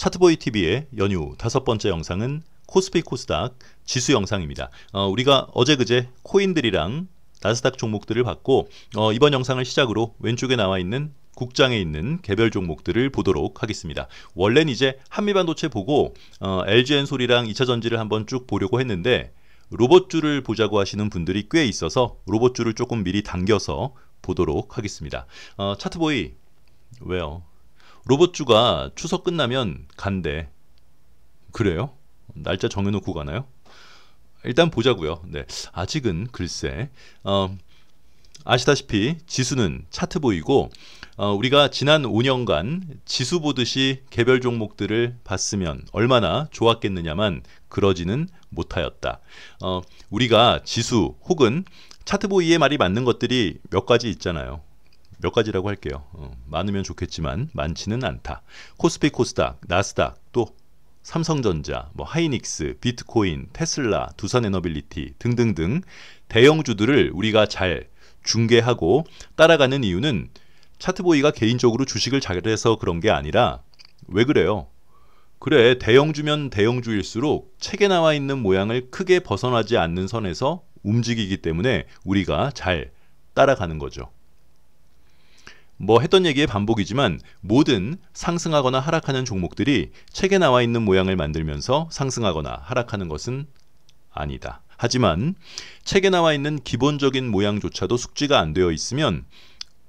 차트보이 TV의 연휴 5번째 영상은 코스피 코스닥 지수 영상입니다. 우리가 어제 그제 코인들이랑 나스닥 종목들을 봤고 이번 영상을 시작으로 왼쪽에 나와 있는 국장에 있는 개별 종목들을 보도록 하겠습니다. 원래는 이제 한미반도체 보고 LG엔솔이랑 2차전지를 한번 쭉 보려고 했는데 로봇주를 보자고 하시는 분들이 꽤 있어서 로봇주를 조금 미리 당겨서 보도록 하겠습니다. 차트보이 왜요? 로봇주가 추석 끝나면 간대. 그래요? 날짜 정해놓고 가나요? 일단 보자고요. 네, 아직은 글쎄. 아시다시피 지수는 차트 보이고 우리가 지난 5년간 지수 보듯이 개별 종목들을 봤으면 얼마나 좋았겠느냐만 그러지는 못하였다. 우리가 지수 혹은 차트 보이의 말이 맞는 것들이 몇 가지 있잖아요. 몇 가지라고 할게요. 많으면 좋겠지만 많지는 않다. 코스피 코스닥, 나스닥, 또 삼성전자, 하이닉스, 비트코인, 테슬라, 두산에너빌리티 등등등 대형주들을 우리가 잘 중계하고 따라가는 이유는 차트보이가 개인적으로 주식을 잘해서 그런 게 아니라 왜 그래요? 그래, 대형주면 대형주일수록 책에 나와 있는 모양을 크게 벗어나지 않는 선에서 움직이기 때문에 우리가 잘 따라가는 거죠. 했던 얘기의 반복이지만 모든 상승하거나 하락하는 종목들이 책에 나와 있는 모양을 만들면서 상승하거나 하락하는 것은 아니다. 하지만 책에 나와 있는 기본적인 모양조차도 숙지가 안 되어 있으면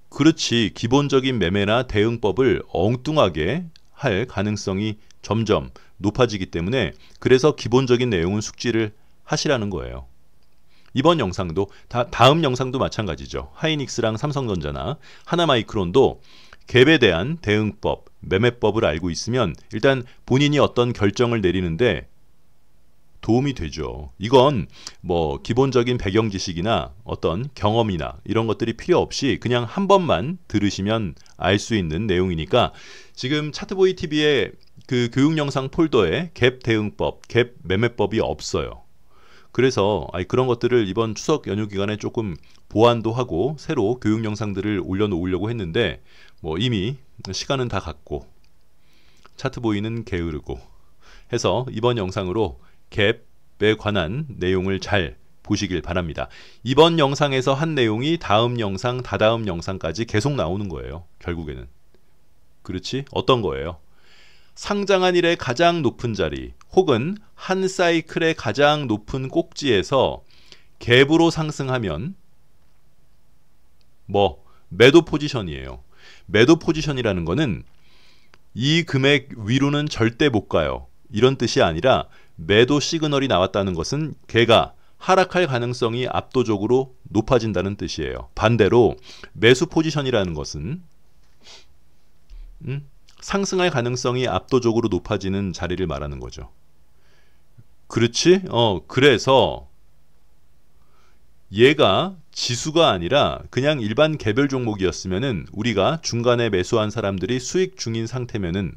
그렇지 기본적인 매매나 대응법을 엉뚱하게 할 가능성이 점점 높아지기 때문에 그래서 기본적인 내용은 숙지를 하시라는 거예요. 이번 영상도 다음 영상도 마찬가지죠. 하이닉스랑 삼성전자나 하나마이크론도 갭에 대한 대응법, 매매법을 알고 있으면 일단 본인이 어떤 결정을 내리는데 도움이 되죠. 이건 기본적인 배경 지식이나 어떤 경험이나 이런 것들이 필요 없이 그냥 한 번만 들으시면 알 수 있는 내용이니까 지금 차트보이 TV의 그 교육 영상 폴더에 갭 대응법, 갭 매매법이 없어요. 그래서 그런 것들을 이번 추석 연휴 기간에 조금 보완도 하고 새로 교육 영상들을 올려놓으려고 했는데 이미 시간은 다 갔고 차트보이는 게으르고 해서 이번 영상으로 갭에 관한 내용을 잘 보시길 바랍니다. 이번 영상에서 한 내용이 다음 영상, 다다음 영상까지 계속 나오는 거예요. 결국에는. 그렇지? 어떤 거예요? 상장한 일의 가장 높은 자리 혹은 한 사이클의 가장 높은 꼭지에서 갭으로 상승하면 매도 포지션이에요. 매도 포지션이라는 거는 이 금액 위로는 절대 못 가요. 이런 뜻이 아니라 매도 시그널이 나왔다는 것은 걔가 하락할 가능성이 압도적으로 높아진다는 뜻이에요. 반대로 매수 포지션이라는 것은 상승할 가능성이 압도적으로 높아지는 자리를 말하는 거죠. 그렇지? 그래서 얘가 지수가 아니라 그냥 일반 개별 종목이었으면은 우리가 중간에 매수한 사람들이 수익 중인 상태면은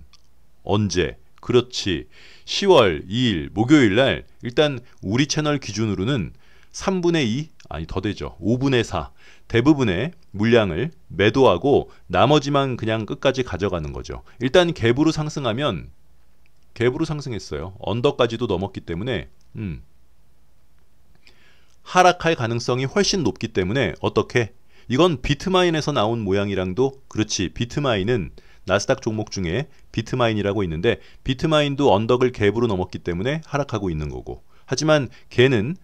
언제? 그렇지. 10월 2일 목요일 날 일단 우리 채널 기준으로는 3분의 2, 아니 더 되죠. 5분의 4 대부분의 물량을 매도하고 나머지만 그냥 끝까지 가져가는 거죠. 일단 갭으로 상승하면 갭으로 상승했어요. 언더까지도 넘었기 때문에 하락할 가능성이 훨씬 높기 때문에 어떻게? 이건 비트마인에서 나온 모양이랑도 그렇지. 비트마인은 나스닥 종목 중에 비트마인이라고 있는데 비트마인도 언덕을 갭으로 넘었기 때문에 하락하고 있는 거고 하지만 걔는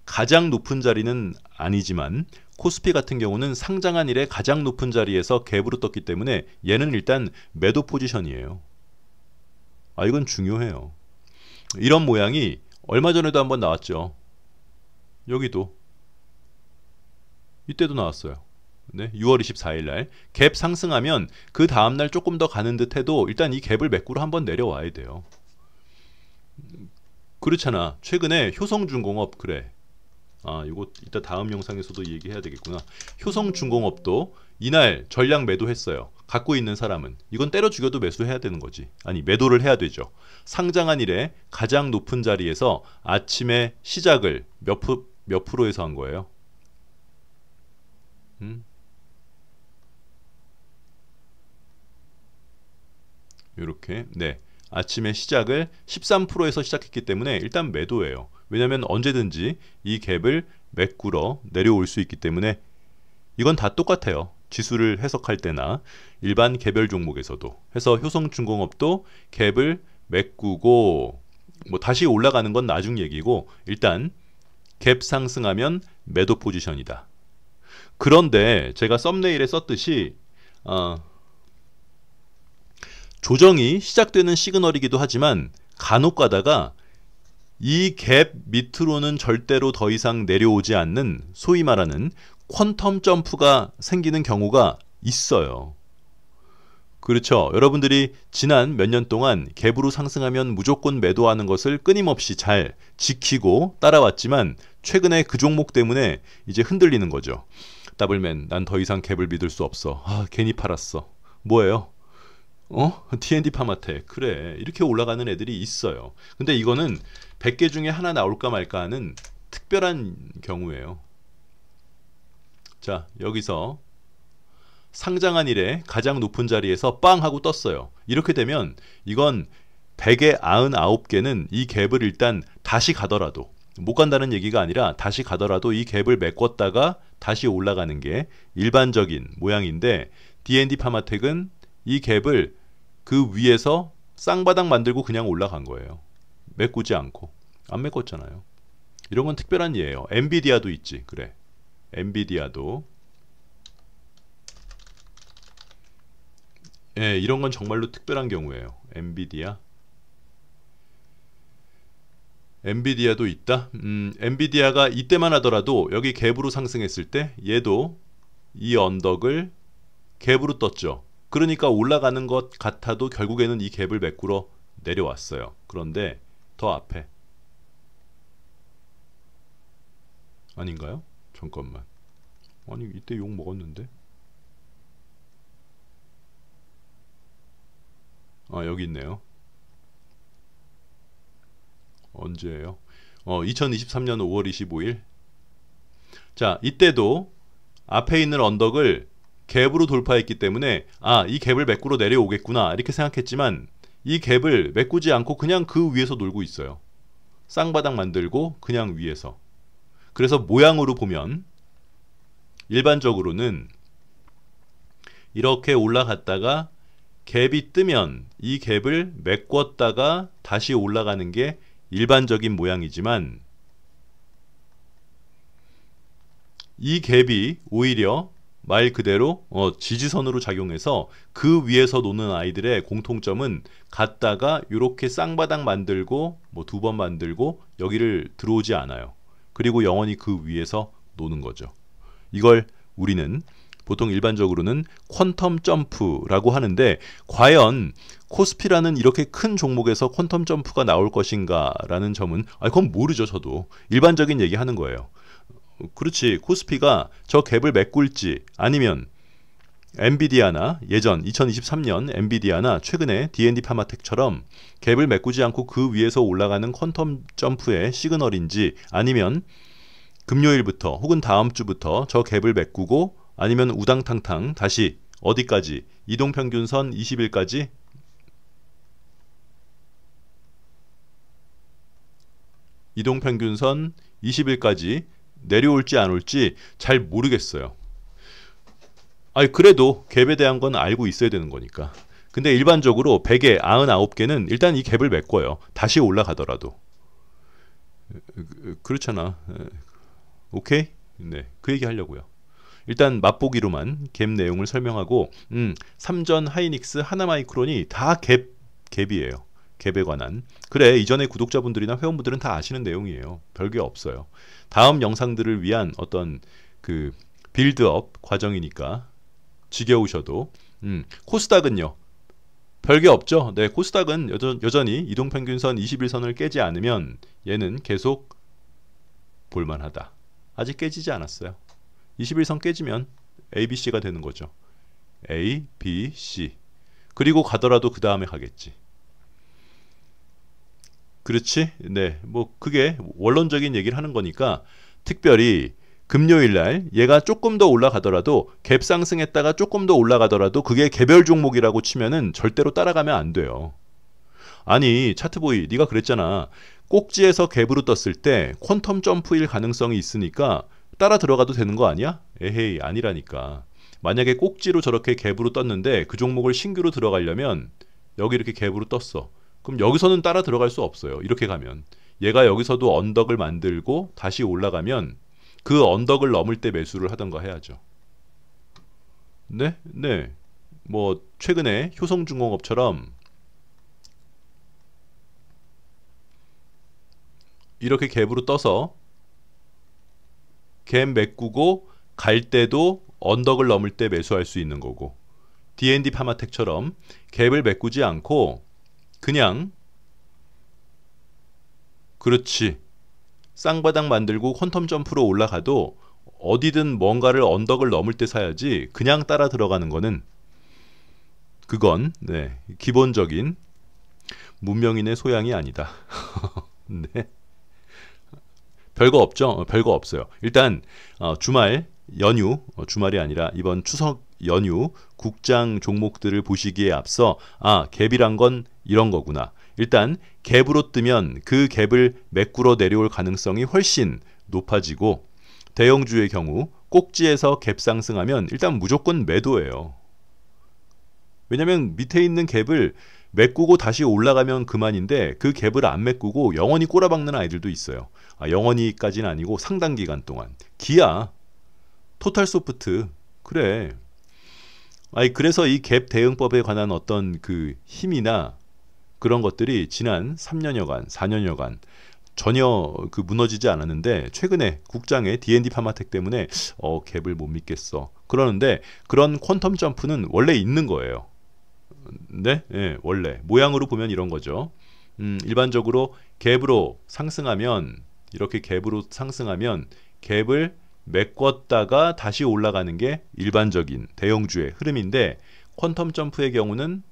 가장 높은 자리는 아니지만 코스피 같은 경우는 상장한 일에 가장 높은 자리에서 갭으로 떴기 때문에 얘는 일단 매도 포지션이에요. 이건 중요해요. 이런 모양이 얼마 전에도 한번 나왔죠. 여기도 이때도 나왔어요. 네, 6월 24일 날 갭 상승하면 그 다음날 조금 더 가는 듯 해도 일단 이 갭을 매꾸로 한번 내려와야 돼요. 그렇잖아. 최근에 효성중공업 그래. 이거 이따 다음 영상에서도 얘기해야 되겠구나. 효성중공업도 이날 전량 매도했어요. 갖고 있는 사람은 이건 때려 죽여도 매수해야 되는 거지. 아니 매도를 해야 되죠. 상장한 일에 가장 높은 자리에서 아침에 시작을 몇 프로에서 한 거예요? 이렇게 네 아침에 시작을 13%에서 시작했기 때문에 일단 매도예요. 왜냐하면 언제든지 이 갭을 메꾸러 내려올 수 있기 때문에 이건 다 똑같아요. 지수를 해석할 때나 일반 개별 종목에서도. 해서 효성중공업도 갭을 메꾸고 뭐 다시 올라가는 건 나중 얘기고 일단 갭 상승하면 매도 포지션이다. 그런데 제가 썸네일에 썼듯이 조정이 시작되는 시그널이기도 하지만 간혹 가다가 이 갭 밑으로는 절대로 더 이상 내려오지 않는 소위 말하는 퀀텀 점프가 생기는 경우가 있어요. 그렇죠. 여러분들이 지난 몇 년 동안 갭으로 상승하면 무조건 매도하는 것을 끊임없이 잘 지키고 따라왔지만 최근에 그 종목 때문에 이제 흔들리는 거죠. 더블맨, 난 더 이상 갭을 믿을 수 없어. 괜히 팔았어. 뭐예요? T&D 파마텍. 그래. 이렇게 올라가는 애들이 있어요. 근데 이거는 100개 중에 하나 나올까 말까 하는 특별한 경우예요. 자, 여기서 상장한 이래 가장 높은 자리에서 빵 하고 떴어요. 이렇게 되면 이건 100에 99개는 이 갭을 일단 다시 가더라도, 못 간다는 얘기가 아니라 다시 가더라도 이 갭을 메꿨다가 다시 올라가는 게 일반적인 모양인데, D&D 파마텍은 이 갭을 그 위에서 쌍바닥 만들고 그냥 올라간 거예요. 메꾸지 않고. 안 메꿨잖아요. 이런 건 특별한 예예요. 엔비디아도 있지. 그래. 엔비디아도. 예, 이런 건 정말로 특별한 경우예요. 엔비디아도 있다. 엔비디아가 이때만 하더라도 여기 갭으로 상승했을 때 얘도 이 언덕을 갭으로 떴죠. 그러니까 올라가는 것 같아도 결국에는 이 갭을 메꾸러 내려왔어요. 그런데 더 앞에 아닌가요? 잠깐만. 아니 이때 욕 먹었는데. 여기 있네요. 언제예요? 2023년 5월 25일. 자, 이때도 앞에 있는 언덕을 갭으로 돌파했기 때문에 이 갭을 메꾸러 내려오겠구나 이렇게 생각했지만 이 갭을 메꾸지 않고 그냥 그 위에서 놀고 있어요. 쌍바닥 만들고 그냥 위에서. 그래서 모양으로 보면 일반적으로는 이렇게 올라갔다가 갭이 뜨면 이 갭을 메꿨다가 다시 올라가는 게 일반적인 모양이지만, 이 갭이 오히려 말 그대로 지지선으로 작용해서 그 위에서 노는 아이들의 공통점은 갔다가 이렇게 쌍바닥 만들고 뭐 2번 만들고 여기를 들어오지 않아요. 그리고 영원히 그 위에서 노는 거죠. 이걸 우리는 보통 일반적으로는 퀀텀 점프라고 하는데, 과연 코스피라는 이렇게 큰 종목에서 퀀텀 점프가 나올 것인가 라는 점은 그건 모르죠. 저도 일반적인 얘기 하는 거예요. 그렇지, 코스피가 저 갭을 메꿀지 아니면 엔비디아나 예전 2023년 엔비디아나 최근에 D&D 파마텍처럼 갭을 메꾸지 않고 그 위에서 올라가는 퀀텀 점프의 시그널인지, 아니면 금요일부터 혹은 다음 주부터 저 갭을 메꾸고 아니면 우당탕탕 다시 어디까지, 이동평균선 20일까지, 이동평균선 20일까지 내려올지 안 올지 잘 모르겠어요. 그래도 갭에 대한 건 알고 있어야 되는 거니까. 근데 일반적으로 100에 99개는 일단 이 갭을 메꿔요. 다시 올라가더라도. 그렇잖아. 오케이? 네, 그 얘기 하려고요. 일단 맛보기로만 갭 내용을 설명하고, 삼전, 하이닉스, 하나마이크론이 다 갭이에요. 갭에 관한. 그래, 이전에 구독자분들이나 회원분들은 다 아시는 내용이에요. 별게 없어요. 다음 영상들을 위한 어떤 그 빌드업 과정이니까 지겨우셔도. 코스닥은요, 별게 없죠. 네, 코스닥은 여전히 이동평균선 21선을 깨지 않으면 얘는 계속 볼만하다. 아직 깨지지 않았어요. 21선 깨지면 ABC가 되는 거죠. A, B, C. 그리고 가더라도 그 다음에 가겠지. 그렇지? 네, 뭐 그게 원론적인 얘기를 하는 거니까, 특별히 금요일날 얘가 조금 더 올라가더라도, 갭 상승했다가 조금 더 올라가더라도 그게 개별 종목이라고 치면은 절대로 따라가면 안 돼요. 아니 차트보이 네가 그랬잖아. 꼭지에서 갭으로 떴을 때 퀀텀 점프일 가능성이 있으니까 따라 들어가도 되는 거 아니야? 에헤이 아니라니까. 만약에 꼭지로 저렇게 갭으로 떴는데 그 종목을 신규로 들어가려면 여기 이렇게 갭으로 떴어. 그럼 여기서는 따라 들어갈 수 없어요. 이렇게 가면. 얘가 여기서도 언덕을 만들고 다시 올라가면 그 언덕을 넘을 때 매수를 하던가 해야죠. 네? 네. 뭐 최근에 효성중공업처럼 이렇게 갭으로 떠서 갭 메꾸고 갈 때도 언덕을 넘을 때 매수할 수 있는 거고, D&D 파마텍처럼 갭을 메꾸지 않고 그냥 그렇지 쌍바닥 만들고 퀀텀 점프로 올라가도 어디든 뭔가를 언덕을 넘을 때 사야지 그냥 따라 들어가는 거는 그건 네, 기본적인 문명인의 소양이 아니다. 네. 별거 없죠? 별거 없어요. 일단 주말 연휴, 주말이 아니라 이번 추석 연휴 국장 종목들을 보시기에 앞서 갭이란 건 이런 거구나. 일단 갭으로 뜨면 그 갭을 메꾸러 내려올 가능성이 훨씬 높아지고, 대형주의 경우 꼭지에서 갭 상승하면 일단 무조건 매도예요. 왜냐면 밑에 있는 갭을 메꾸고 다시 올라가면 그만인데 그 갭을 안 메꾸고 영원히 꼬라박는 아이들도 있어요. 영원히까지는 아니고 상당 기간 동안. 기아, 토탈소프트, 그래. 그래서 이 갭 대응법에 관한 어떤 그 힘이나 그런 것들이 지난 3년여간, 4년여간 전혀 그 무너지지 않았는데 최근에 국장의 D&D 파마텍 때문에 갭을 못 믿겠어. 그러는데 그런 퀀텀 점프는 원래 있는 거예요. 네? 네, 원래 모양으로 보면 이런 거죠. 일반적으로 갭으로 상승하면 이렇게 갭으로 상승하면 갭을 메꿨다가 다시 올라가는 게 일반적인 대형주의 흐름인데, 퀀텀 점프의 경우는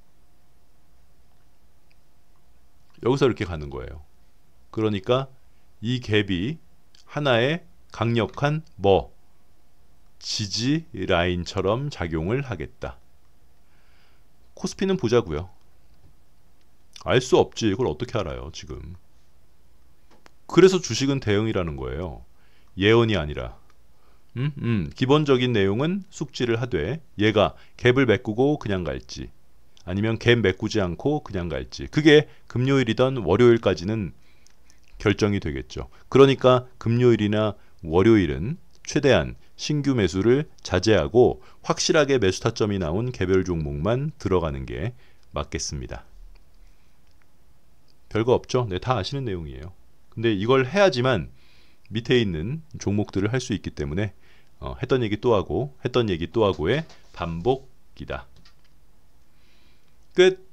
여기서 이렇게 가는 거예요. 그러니까 이 갭이 하나의 강력한 지지 라인처럼 작용을 하겠다. 코스피는 보자고요. 알 수 없지. 그걸 어떻게 알아요 지금. 그래서 주식은 대응이라는 거예요. 예언이 아니라. 기본적인 내용은 숙지를 하되 얘가 갭을 메꾸고 그냥 갈지 아니면 갭 메꾸지 않고 그냥 갈지, 그게 금요일이던 월요일까지는 결정이 되겠죠. 그러니까 금요일이나 월요일은 최대한 신규 매수를 자제하고 확실하게 매수 타점이 나온 개별 종목만 들어가는 게 맞겠습니다. 별거 없죠? 네, 다 아시는 내용이에요. 근데 이걸 해야지만 밑에 있는 종목들을 할 수 있기 때문에 했던 얘기 또 하고 했던 얘기 또 하고의 반복이다. 끝.